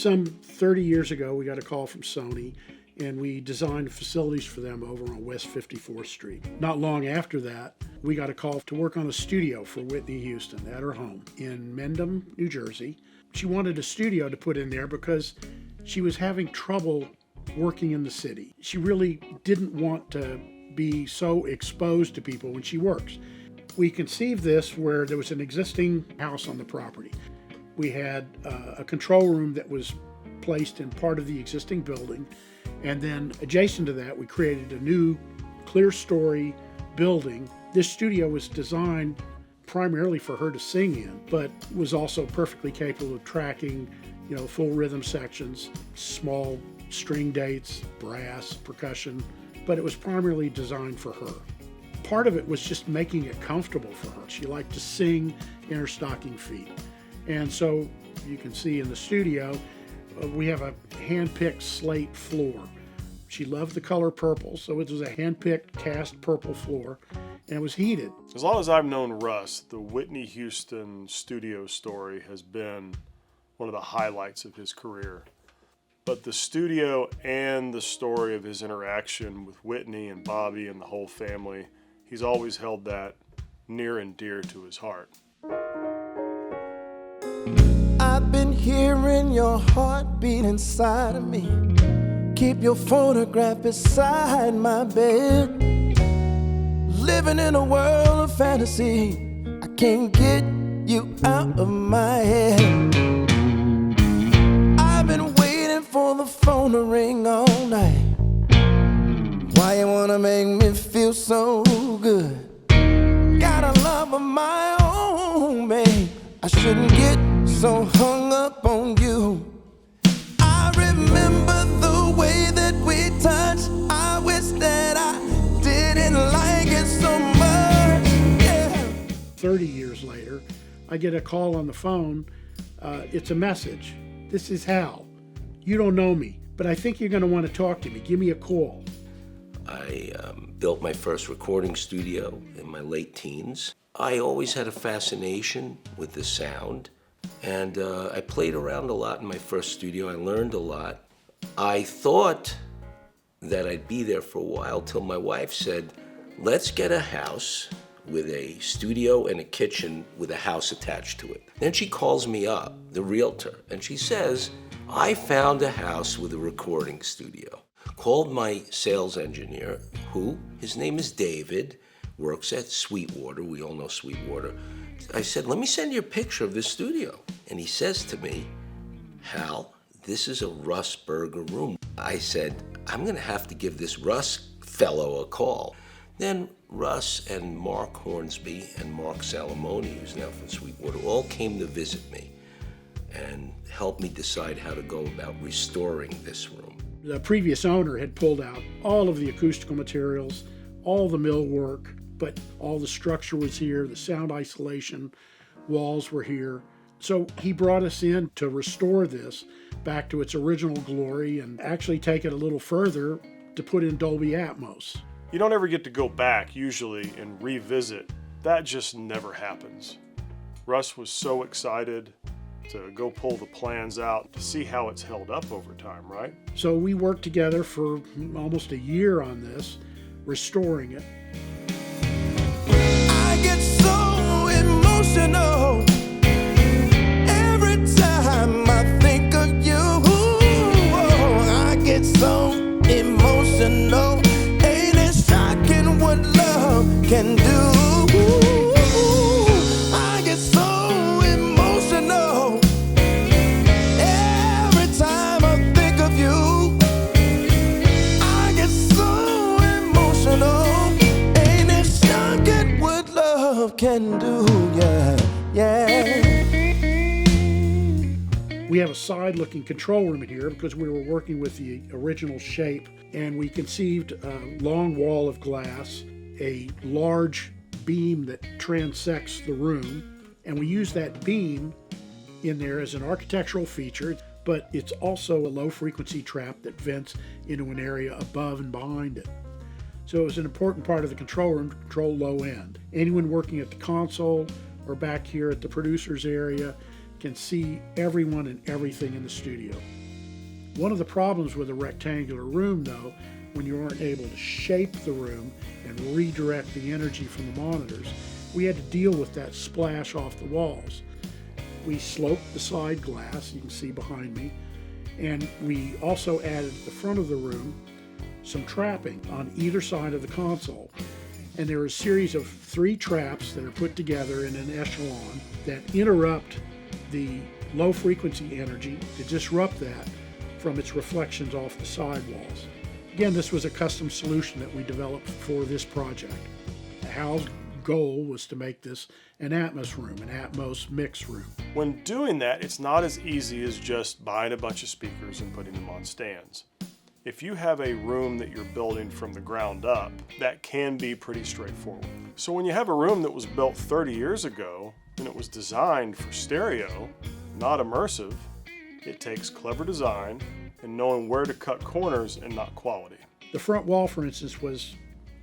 Some 30 years ago, we got a call from Sony, and we designed facilities for them over on West 54th Street. Not long after that, we got a call to work on a studio for Whitney Houston at her home in Mendham, New Jersey. She wanted a studio to put in there because she was having trouble working in the city. She really didn't want to be so exposed to people when she works. We conceived this where there was an existing house on the property. We had a control room that was placed in part of the existing building, and then adjacent to that we created a new clear-story building. This studio was designed primarily for her to sing in, but was also perfectly capable of tracking, full rhythm sections, small string dates, brass, percussion, but it was primarily designed for her. Part of it was just making it comfortable for her. She liked to sing in her stocking feet. And so you can see in the studio, we have a hand-picked slate floor. She loved the color purple, so it was a hand-picked cast purple floor, and it was heated. As long as I've known Russ, the Whitney Houston studio story has been one of the highlights of his career. But the studio and the story of his interaction with Whitney and Bobby and the whole family, he's always held that near and dear to his heart. I've been hearing your heartbeat inside of me. Keep your photograph beside my bed. Living in a world of fantasy, I can't get you out of my head. I've been waiting for the phone to ring all night. Why you wanna make me feel so good? Got a love of my own, babe. I shouldn't get so hung up on you. I remember the way that we touched. I wish that I didn't like it so much. Yeah. 30 years later, I get a call on the phone. It's a message. This is Hal. You don't know me, but I think you're going to want to talk to me. Give me a call. I built my first recording studio in my late teens. I always had a fascination with the sound, and I played around a lot in my first studio. I learned a lot. I thought that I'd be there for a while till my wife said, let's get a house with a studio and a kitchen with a house attached to it. Then she calls me up, the realtor, and she says, I found a house with a recording studio. Called my sales engineer, who, his name is David, works at Sweetwater. We all know Sweetwater. I said, let me send you a picture of this studio. And he says to me, Hal, this is a Russ Berger room. I said, I'm gonna have to give this Russ fellow a call. Then Russ and Mark Hornsby and Mark Salamone, who's now from Sweetwater, all came to visit me and helped me decide how to go about restoring this room. The previous owner had pulled out all of the acoustical materials, all the millwork, but all the structure was here, the sound isolation, walls were here. So he brought us in to restore this back to its original glory and actually take it a little further to put in Dolby Atmos. You don't ever get to go back, usually, and revisit. That just never happens. Russ was so excited to go pull the plans out to see how it's held up over time, right? So we worked together for almost a year on this, restoring it. I get so emotional every time I think of you. I get so emotional. Ain't it shocking what love can do? I get so emotional every time I think of you. I get so emotional. Ain't it shocking what love can do? Yeah. We have a side-looking control room in here because we were working with the original shape, and we conceived a long wall of glass, a large beam that transects the room, and we use that beam in there as an architectural feature, but it's also a low-frequency trap that vents into an area above and behind it. So it was an important part of the control room to control low end. Anyone working at the console or back here at the producer's area can see everyone and everything in the studio. One of the problems with a rectangular room, though, when you aren't able to shape the room and redirect the energy from the monitors, we had to deal with that splash off the walls. We sloped the side glass, you can see behind me, and we also added at the front of the room some trapping on either side of the console. And there are a series of 3 traps that are put together in an echelon that interrupt the low frequency energy to disrupt that from its reflections off the sidewalls. Again, this was a custom solution that we developed for this project. Hal's goal was to make this an Atmos room, an Atmos mix room. When doing that, it's not as easy as just buying a bunch of speakers and putting them on stands. If you have a room that you're building from the ground up, that can be pretty straightforward. So when you have a room that was built 30 years ago and it was designed for stereo, not immersive, it takes clever design and knowing where to cut corners and not quality. The front wall, for instance, was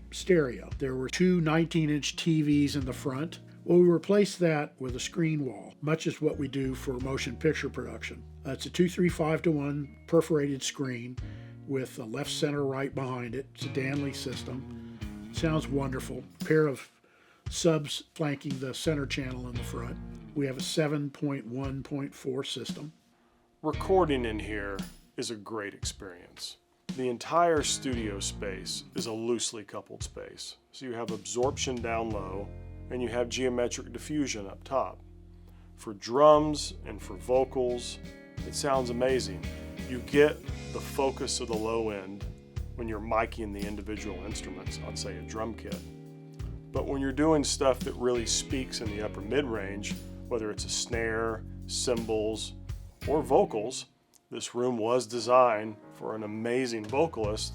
stereo. There were 2 19-inch TVs in the front. Well, we replaced that with a screen wall, much as what we do for motion picture production. It's a 2:3:5:1 perforated screen with a left, center, right behind it. It's a Danley system. Sounds wonderful. A pair of subs flanking the center channel in the front. We have a 7.1.4 system. Recording in here is a great experience. The entire studio space is a loosely coupled space. So you have absorption down low and you have geometric diffusion up top. For drums and for vocals, it sounds amazing. You get the focus of the low end when you're miking the individual instruments on, say, a drum kit. But when you're doing stuff that really speaks in the upper mid-range, whether it's a snare, cymbals, or vocals, this room was designed for an amazing vocalist.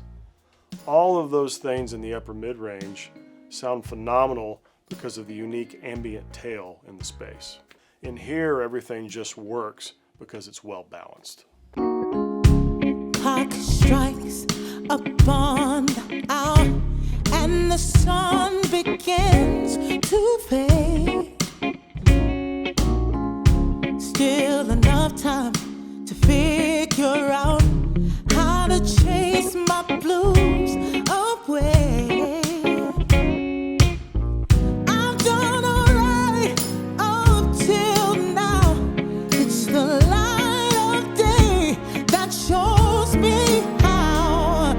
All of those things in the upper mid-range sound phenomenal because of the unique ambient tail in the space. In here, everything just works because it's well balanced. Clock strikes upon the hour and the sun begins to fade. Still enough time to figure out how to chase my blues away. I've done alright up till now. It's the light of day that shows me how.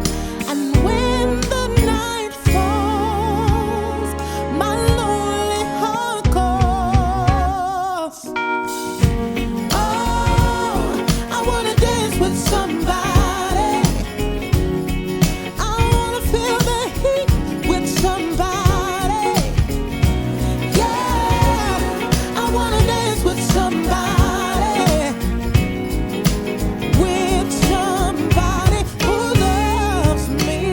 And when the night falls, my lonely heart calls. Oh, I wanna dance with somebody. I wanna feel the heat with somebody. Yeah, I wanna dance with somebody. With somebody who loves me.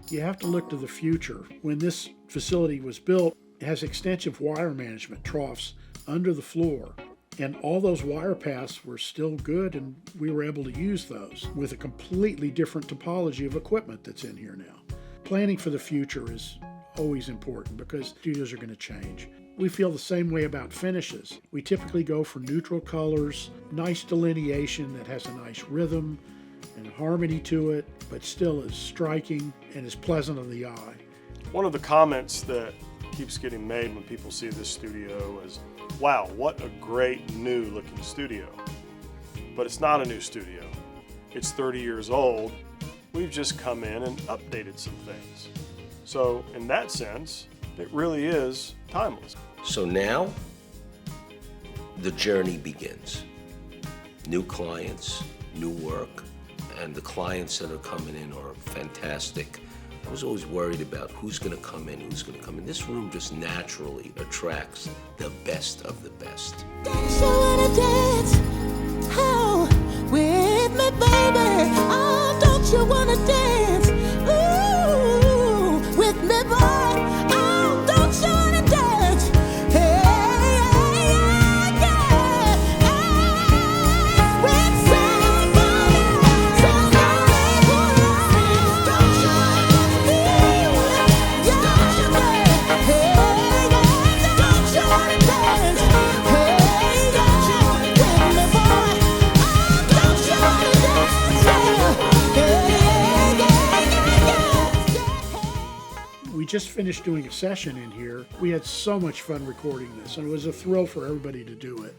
You have to look to the future. When this facility was built, it has extensive wire management troughs under the floor. And all those wire paths were still good, and we were able to use those with a completely different topology of equipment that's in here now. Planning for the future is always important because studios are going to change. We feel the same way about finishes. We typically go for neutral colors, nice delineation that has a nice rhythm and harmony to it, but still is striking and is pleasant on the eye. One of the comments that keeps getting made when people see this studio is, wow, what a great new looking studio. But it's not a new studio. It's 30 years old. We've just come in and updated some things. So in that sense, it really is timeless. So now, the journey begins. New clients, new work, and the clients that are coming in are fantastic. I was always worried about who's gonna come in, who's gonna come in. This room just naturally attracts the best of the best. Don't you wanna dance? Oh, with me, baby. Oh, don't you wanna dance? Ooh, with me, boy. Oh, don't you wanna dance? Hey, yeah, yeah, yeah. With somebody who loves me. Don't you wanna dance? Yeah, yeah, yeah. We just finished doing a session in here. We had so much fun recording this, and it was a thrill for everybody to do it.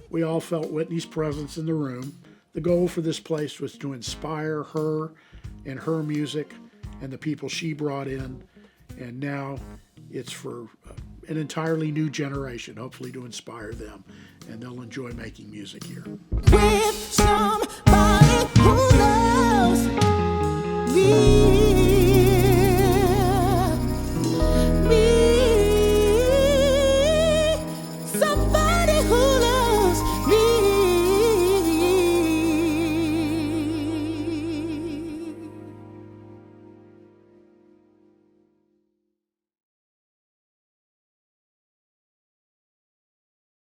We all felt Whitney's presence in the room. The goal for this place was to inspire her and her music and the people she brought in, and now it's for an entirely new generation, hopefully to inspire them, and they'll enjoy making music here. With somebody who loves